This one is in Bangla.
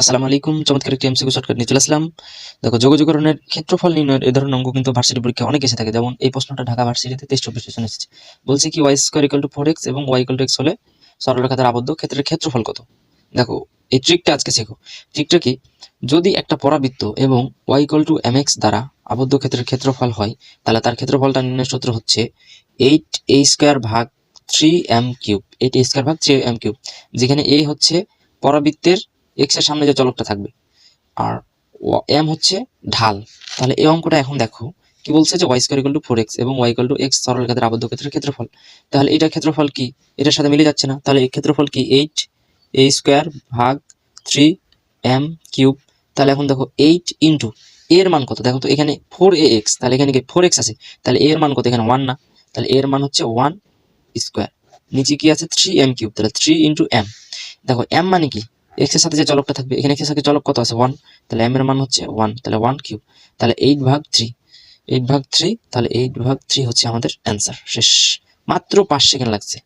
আসসালামু আলাইকুম। চমৎকার একটি এমসিকিউ শর্টকাট নিয়ে চলে আসলাম। দেখো, যোগজীকরণের ক্ষেত্রফল নির্ণয়ের এই ধরনের অঙ্ক কিন্তু ভার্সিটি পরীক্ষায় অনেক এসে থাকে। যেমন এই প্রশ্নটা ঢাকা ভার্সিটিতে 23-24 সেশন এসেছে। বলছে কি y square equal to 4x এবং y ইকুয়াল টু x হলে সরলরেখা দ্বারা আবদ্ধ ক্ষেত্রের ক্ষেত্রফল কত? দেখো, এই ট্রিকটা আজকে শেখো। ট্রিকটা কি? যদি একটা পরাবৃত্ত এবং y ইকুয়াল টু mx দ্বারা আবদ্ধ ক্ষেত্রের ক্ষেত্রফল হয়, তাহলে তার ক্ষেত্রফলটা নির্ণয়ের সূত্র হচ্ছে 8a স্কয়ার ভাগ 3m কিউব। 8a স্কয়ার ভাগ 3m কিউব, যেখানে a হচ্ছে পরাবৃত্তের এক্স এর সামনে যে চলকটা থাকবে, আর এম হচ্ছে ঢাল। তাহলে এই অঙ্কটা এখন দেখো কি বলছে, যে Y square equal to 4x এবং y ইকুয়াল টু x সরলরেখা দ্বারা আবদ্ধ ক্ষেত্রের ক্ষেত্রফল। তাহলে এটা ক্ষেত্রফল কি? এটার সাথে মিলে যাচ্ছে না। তাহলে এই ক্ষেত্রফল কি? 8a স্কয়ার ভাগ 3m কিউব। তাহলে এখন দেখো 8 ইন্টু এর মান কত, দেখো তো এখানে 4ax, তাহলে এখানে কি 4x আছে, তাহলে এর মান কত? এখানে 1 না, তাহলে এর মান হচ্ছে 1 স্কয়ার। নিচে কি আছে? 3m কিউব, তাহলে 3 ইন্টু m। দেখো m মানে কি? x এর সাথে যে চলকটা থাকবে, এখানে x এর সাথে চলক কত আছে? 1, তাহলে m এর মান হচ্ছে 1, তাহলে 1 কিউব, তাহলে 8 ভাগ 3, তাহলে 8 ভাগ 3 হচ্ছে আমাদের অ্যান্সার। শেষ। মাত্র 5 সেকেন্ড লাগছে।